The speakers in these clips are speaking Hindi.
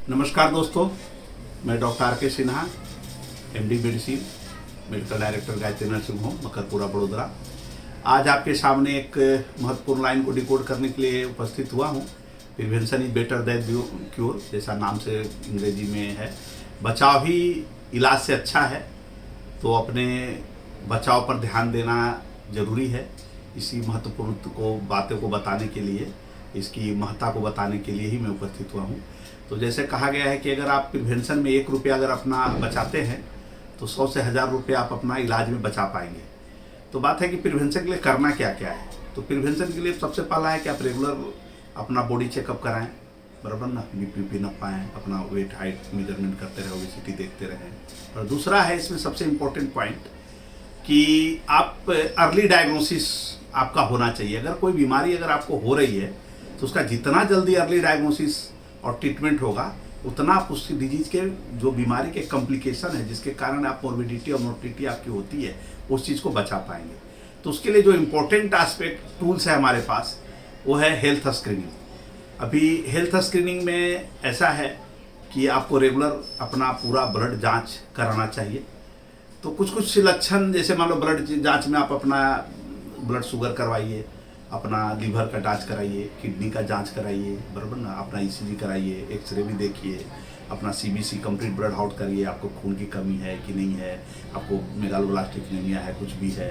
नमस्कार दोस्तों, मैं डॉक्टर आर के Sinha, MD medicine, medical director Gayatri nursing home, Makarpura, Vadodara. आज आपके सामने एक महत्वपूर्ण लाइन को डिकोड करने के लिए उपस्थित हुआ हूँ। Prevention is better than cure, जैसा नाम से अंग्रेजी में है। बचाव ही इलाज से अच्छा है, तो अपने बचाव पर ध्यान देना जरूरी है। इसी महत्वपूर्ण बातों को बताने के लिए, इसकी महत्ता को बताने के लिए ही मैं उपस्थित हुआ हूँ। तो जैसे कहा गया है कि अगर आप प्रिवेंशन में 1 रुपया अगर अपना बचाते हैं तो 100 से 1000 रुपया आप अपना इलाज में बचा पाएंगे। तो बात है कि प्रिवेंशन के लिए करना क्या क्या है। तो प्रिवेंशन के लिए सबसे पहला है कि आप रेगुलर अपना बॉडी चेकअप कराएं, बराबर ना, बीपी न पाएँ, अपना वेट हाइट मेजरमेंट करते रहे, ओबेसिटी देखते रहें। और दूसरा है इसमें सबसे इम्पोर्टेंट पॉइंट कि आप अर्ली डायग्नोसिस आपका होना चाहिए। अगर कोई बीमारी अगर आपको हो रही है तो उसका जितना जल्दी अर्ली डायग्नोसिस और ट्रीटमेंट होगा, उतना आप उस डिजीज के जो बीमारी के कॉम्प्लिकेशन है, जिसके कारण आप मोर्बिडिटी और मोर्टिलिटी आपकी होती है, उस चीज़ को बचा पाएंगे। तो उसके लिए जो इम्पोर्टेंट एस्पेक्ट टूल्स है हमारे पास, वो है हेल्थ स्क्रीनिंग। अभी हेल्थ स्क्रीनिंग में ऐसा है कि आपको रेगुलर अपना पूरा ब्लड जांच कराना चाहिए। तो कुछ कुछ लक्षण, जैसे मान लो ब्लड जांच में आप अपना ब्लड शुगर करवाइए, अपना लीवर का जांच कराइए, किडनी का जांच कराइए, बराबर ना, अपना ईसीजी कराइए, एक्सरे भी देखिए, अपना सीबीसी कंप्लीट ब्लड आउट करिए, आपको खून की कमी है कि नहीं है, आपको मेगालोब्लास्टिक एनीमिया है, कुछ भी है,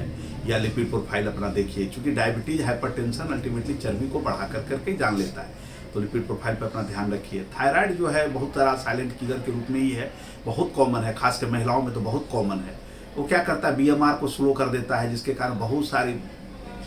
या लिपिड प्रोफाइल अपना देखिए। क्योंकि डायबिटीज, हाइपरटेंशन अल्टीमेटली चर्बी को बढ़ा करके जान लेता है, तो लिपिड प्रोफाइल पर अपना ध्यान रखिए। थायराइड जो है बहुत तरह साइलेंट किलर के रूप में ही है, बहुत कॉमन है, खासकर महिलाओं में तो बहुत कॉमन है। वो क्या करता है, बीएमआर को स्लो कर देता है, जिसके कारण बहुत सारी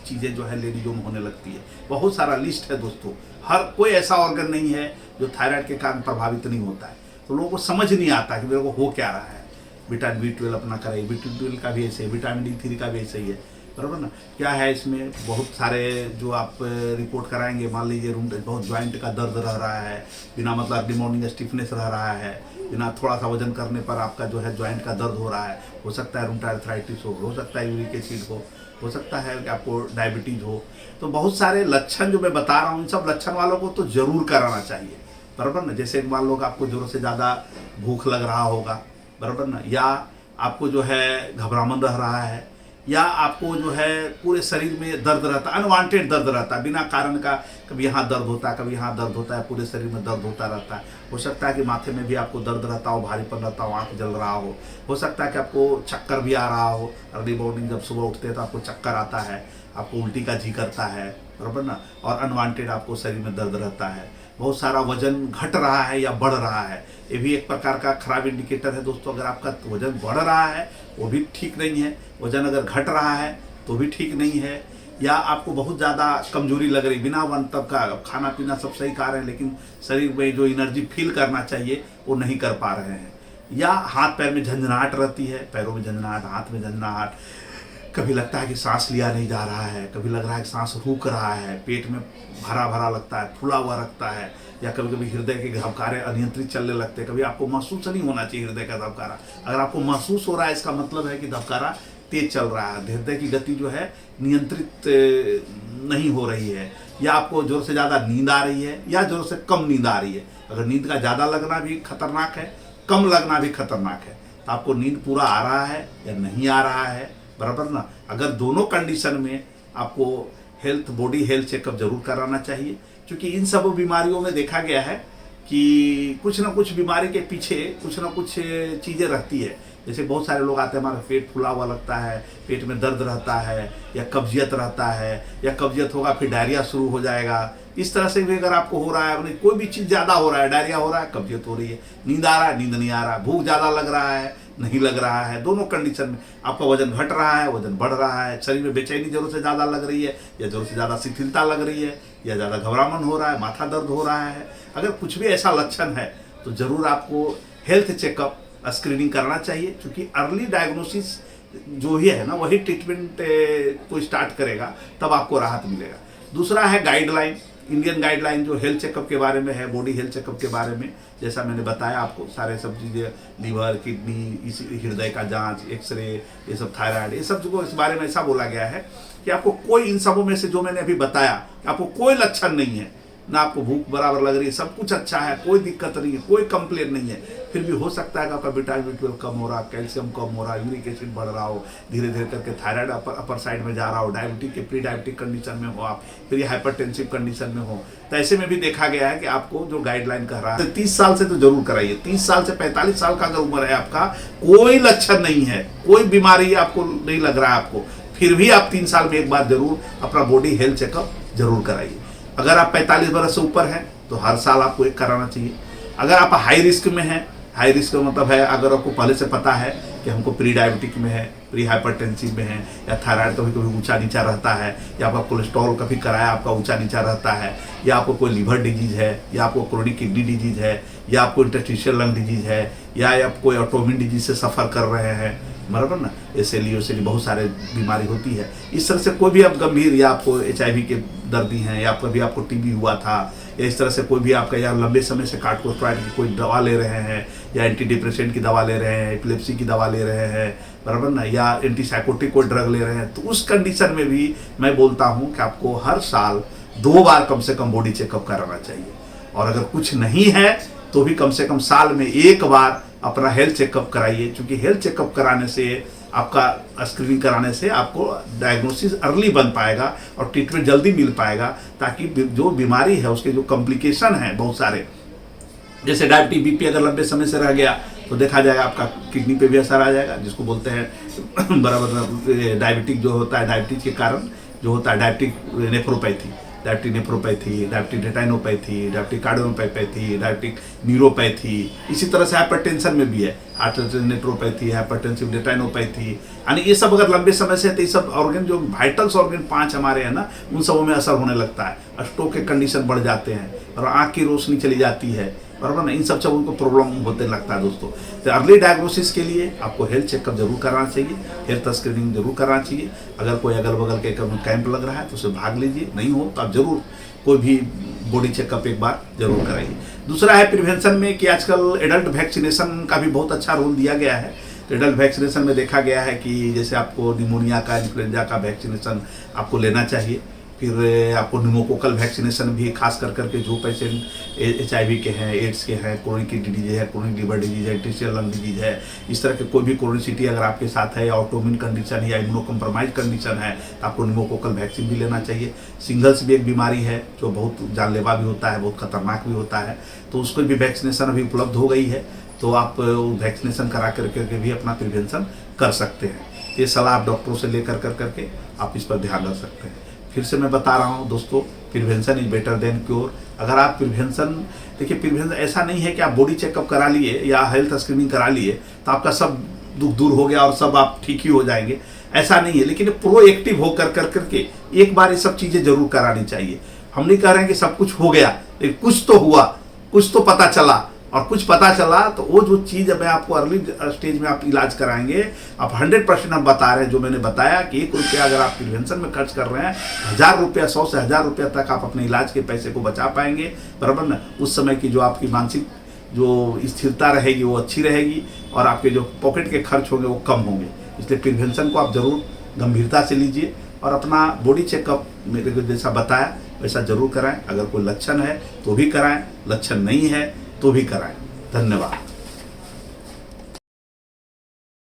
चीज़ें जो है लेडीजों में होने लगती है। बहुत सारा लिस्ट है दोस्तों, हर कोई ऐसा ऑर्गन नहीं है जो थायराइड के कारण प्रभावित नहीं होता है। तो लोगों को समझ नहीं आता कि मेरे को हो क्या रहा है। विटामिन B12 अपना कराइए, B12 का भी ऐसे है, विटामिन D3 का भी ऐसे ही है, बराबर ना। क्या है इसमें बहुत सारे जो आप रिपोर्ट कराएंगे, मान लीजिए बहुत जॉइंट का दर्द रह रहा है, बिना मतलब अर्ली मॉर्निंग स्टिफनेस रह रहा है, बिना थोड़ा सा वजन करने पर आपका जो है जॉइंट का दर्द हो रहा है, हो सकता है रूमेटॉइड आर्थराइटिस हो सकता है यूरिक एसिड हो सकता है कि आपको डायबिटीज हो। तो बहुत सारे लक्षण जो मैं बता रहा हूँ, इन सब लक्षण वालों को तो जरूर कराना चाहिए, बराबर ना। जैसे मान लो आपको जरूरत से ज़्यादा भूख लग रहा होगा, बराबर ना, या आपको जो है घबराहट रह रहा है, या आपको जो है पूरे शरीर में दर्द रहता है, अनवांटेड दर्द रहता है, बिना कारण का, कभी यहाँ दर्द होता है, कभी यहाँ दर्द होता है, पूरे शरीर में दर्द होता रहता है। हो सकता है कि माथे में भी आपको दर्द रहता हो, भारीपन रहता हो, आँख जल रहा हो सकता है कि आपको चक्कर भी आ रहा हो। अर्ली मॉर्निंग जब सुबह उठते हैं तो आपको चक्कर आता है, आपको उल्टी का जी करता है, बराबर ना, और अनवांटेड आपको शरीर में दर्द रहता है। बहुत सारा वजन घट रहा है या बढ़ रहा है, ये भी एक प्रकार का खराब इंडिकेटर है दोस्तों। अगर आपका वजन बढ़ रहा है वो भी ठीक नहीं है, वजन अगर घट रहा है तो भी ठीक नहीं है, या आपको बहुत ज़्यादा कमजोरी लग रही, बिना वन तब का खाना पीना सब सही खा रहे हैं, लेकिन शरीर में जो एनर्जी फील करना चाहिए वो नहीं कर पा रहे हैं, या हाथ पैर में झंझनाहट रहती है, पैरों में झंझनाहट, हाथ में झंझनाहट, कभी लगता है कि सांस लिया नहीं जा रहा है, कभी लग रहा है कि सांस रुक रहा है, पेट में भरा भरा लगता है, फूला हुआ रखता है, या कभी कभी हृदय के धबकारे अनियंत्रित चलने लगते हैं। कभी आपको महसूस नहीं होना चाहिए हृदय का धबकारा, अगर आपको महसूस हो रहा है इसका मतलब है कि धबकारा तेज चल रहा है, हृदय की गति जो है नियंत्रित नहीं हो रही है, या आपको जोर से ज़्यादा नींद आ रही है या जोर से कम नींद आ रही है। अगर नींद का ज़्यादा लगना भी खतरनाक है, कम लगना भी खतरनाक है, तो आपको नींद पूरा आ रहा है या नहीं आ रहा है, बराबर ना। अगर दोनों कंडीशन में आपको बॉडी हेल्थ चेकअप जरूर कराना चाहिए, क्योंकि इन सब बीमारियों में देखा गया है कि कुछ ना कुछ बीमारी के पीछे कुछ ना कुछ चीज़ें रहती है। जैसे बहुत सारे लोग आते हैं, हमारा पेट फूला हुआ लगता है, पेट में दर्द रहता है, या कब्जियत रहता है, या कब्जियत होगा फिर डायरिया शुरू हो जाएगा। इस तरह से भी अगर आपको हो रहा है, कोई भी चीज़ ज़्यादा हो रहा है, डायरिया हो रहा है, कब्जियत हो रही है, नींद आ रहा है, नींद नहीं आ रहा है, भूख ज़्यादा लग रहा है, नहीं लग रहा है, दोनों कंडीशन में आपका वजन घट रहा है, वजन बढ़ रहा है, शरीर में बेचैनी जरूरत से ज़्यादा लग रही है, या जरूरत से ज़्यादा शिथिलता लग रही है, या ज़्यादा घबराहट हो रहा है, माथा दर्द हो रहा है, अगर कुछ भी ऐसा लक्षण है तो ज़रूर आपको हेल्थ चेकअप स्क्रीनिंग करना चाहिए। क्योंकि अर्ली डायग्नोसिस जो ही है ना, वही ट्रीटमेंट को स्टार्ट करेगा, तब आपको राहत मिलेगा। दूसरा है गाइडलाइन, इंडियन गाइडलाइन जो हेल्थ चेकअप के बारे में है, बॉडी हेल्थ चेकअप के बारे में, जैसा मैंने बताया आपको, सारे सब चीज़ें, लीवर, किडनी, हृदय का जांच, एक्सरे, ये सब थायराइड, ये सब जो इस बारे में ऐसा बोला गया है कि आपको कोई इन सबों में से जो मैंने अभी बताया, आपको कोई लक्षण नहीं है, ना आपको भूख बराबर लग रही है, सब कुछ अच्छा है, कोई दिक्कत नहीं है, कोई कंप्लेन नहीं है, फिर भी हो सकता है कि आपका विटामिन B12 कम हो रहा, कैल्शियम कम हो रहा, यूरिक एसिड बढ़ रहा हो, धीरे धीरे करके थायराइड अपर साइड में जा रहा हो, डायबिटिक के प्री डायबिटिक कंडीशन में हो आप, फिर ये हाइपरटेंसिव कंडीशन में हो, तो ऐसे में भी देखा गया है कि आपको जो गाइडलाइन कह रहा है 30 साल से तो जरूर कराइए। 30 साल से 45 साल का अगर उम्र है आपका, कोई लक्षण नहीं है, कोई बीमारी आपको नहीं लग रहा है आपको, फिर भी आप 3 साल में एक बार जरूर अपना बॉडी हेल्थ चेकअप जरूर कराइए। अगर आप 45 वर्ष से ऊपर हैं तो हर साल आपको एक कराना चाहिए। अगर आप हाई रिस्क में हैं, हाई रिस्क का मतलब है अगर आपको पहले से पता है कि हमको प्री डायबिटिक में है, प्री हाइपरटेंसिव में है, या थायराइड कभी कभी ऊंचा नीचा रहता है, या आपका कोलेस्ट्रॉल कभी कराया आपका ऊंचा नीचा रहता है, या आपको कोई लीवर डिजीज है, या आपको क्रोनिक किडनी डिजीज है, या आपको इंटरस्टिशियल लंग डिजीज है, या आप कोई ऑटोमिन डिजीज से सफ़र कर रहे हैं, बराबर ना, एसएलई बहुत सारे बीमारी होती है। इस तरह से कोई भी आप गंभीर, या आपको HIV के दर्दी हैं, या कभी आपको TB हुआ था, या इस तरह से कोई भी आपका या लंबे समय से कार्टिकोस्टेरॉइड की कोई दवा ले रहे हैं, या एंटी डिप्रेसेंट की दवा ले रहे हैं, एपिलेप्सी की दवा ले रहे हैं, बराबर ना, या एंटीसाइकोटिक कोई ड्रग ले रहे हैं, तो उस कंडीशन में भी मैं बोलता हूँ कि आपको हर साल 2 बार कम से कम बॉडी चेकअप कराना चाहिए। और अगर कुछ नहीं है तो भी कम से कम साल में 1 बार अपना हेल्थ चेकअप कराइए, क्योंकि हेल्थ चेकअप कराने से, आपका स्क्रीनिंग कराने से आपको डायग्नोसिस अर्ली बन पाएगा और ट्रीटमेंट जल्दी मिल पाएगा, ताकि जो बीमारी है उसके जो कॉम्प्लिकेशन है बहुत सारे, जैसे डायबिटीज BP अगर लंबे समय से रह गया तो देखा जाएगा आपका किडनी पे भी असर आ जाएगा, जिसको बोलते हैं बराबर डायबिटिक जो होता है, डायबिटीज के कारण जो होता है diabetic nephropathy, diabetic nephropathy, diabetic रेटाइनोपैथी, diabetic cardiopathy, diabetic neuropathy, इसी तरह से हाइपरटेंशन में भी है हार्टनेट्रोपैथी, हाइपरटेंसिव रेटाइनोपैथी, यानी ये सब अगर लंबे समय से, तो ये सब ऑर्गन जो वाइटल्स ऑर्गन 5 हमारे हैं ना, उन सबों में असर होने लगता है, स्ट्रोक के कंडीशन बढ़ जाते हैं और आँख की रोशनी चली जाती है, बराबर ना, इन सब उनको प्रॉब्लम होते लगता है दोस्तों। तो अर्ली डायग्नोसिस के लिए आपको हेल्थ चेकअप जरूर कराना चाहिए, हेल्थ स्क्रीनिंग जरूर कराना चाहिए। अगर कोई अगल बगल के कैंप लग रहा है तो उसे भाग लीजिए, नहीं हो तो आप जरूर कोई भी बॉडी चेकअप एक बार जरूर कराइए। दूसरा है प्रिवेंशन में कि आजकल एडल्ट वैक्सीनेशन का भी बहुत अच्छा रोल दिया गया है। एडल्ट वैक्सीनेशन में देखा गया है कि जैसे आपको निमोनिया का, इन्फ्लुएंजा का वैक्सीनेशन आपको लेना चाहिए, फिर आपको निमोकोकल वैक्सीनेशन भी, खास कर करके जो पेशेंट HIV के हैं, एड्स के हैं, क्रोनिक डिजीज है, क्रोनिक लीवर डिजीज है, इंटरस्टिशियल लंग डिजीज है, इस तरह के कोई भी क्रोनिसिटी अगर आपके साथ है, या ऑटोमिन कंडीशन है, या इम्यूनो कॉम्प्रोमाइज कंडीशन है, तो आपको निमोकोकल वैक्सीन भी लेना चाहिए। सिंगल्स भी एक बीमारी है जो बहुत जानलेवा भी होता है, बहुत खतरनाक भी होता है, तो उसको भी वैक्सीनेशन अभी उपलब्ध हो गई है, तो आप वैक्सीनेशन करा करके भी अपना प्रिवेंशन कर सकते हैं। ये सलाह आप डॉक्टरों से लेकर करके आप इस पर ध्यान रख सकते हैं। फिर से मैं बता रहा हूँ दोस्तों, prevention is better than cure. अगर आप प्रिवेंशन, देखिए प्रिवेंशन ऐसा नहीं है कि आप बॉडी चेकअप करा लिए या हेल्थ स्क्रीनिंग करा लिए तो आपका सब दुख दूर हो गया और सब आप ठीक ही हो जाएंगे, ऐसा नहीं है। लेकिन प्रोएक्टिव होकर करके एक बार ये सब चीज़ें जरूर करानी चाहिए। हम नहीं कह रहे हैं कि सब कुछ हो गया, लेकिन कुछ तो हुआ, कुछ तो पता चला, और कुछ पता चला तो वो जो चीज़ मैं आपको अर्ली स्टेज में आप इलाज कराएंगे, आप 100% हम बता रहे हैं, जो मैंने बताया कि 1 रुपया अगर आप प्रिवेंशन में खर्च कर रहे हैं, 1000 रुपया, 100 से 1000 रुपया तक आप अपने इलाज के पैसे को बचा पाएंगे, बराबर ना। उस समय की जो आपकी मानसिक जो स्थिरता रहेगी वो अच्छी रहेगी, और आपके जो पॉकेट के खर्च होंगे वो कम होंगे। इसलिए प्रिवेंशन को आप जरूर गंभीरता से लीजिए और अपना बॉडी चेकअप मेरे को जैसा बताया वैसा जरूर कराएं। अगर कोई लक्षण है तो भी कराएं, लक्षण नहीं है तो भी कराएं। धन्यवाद।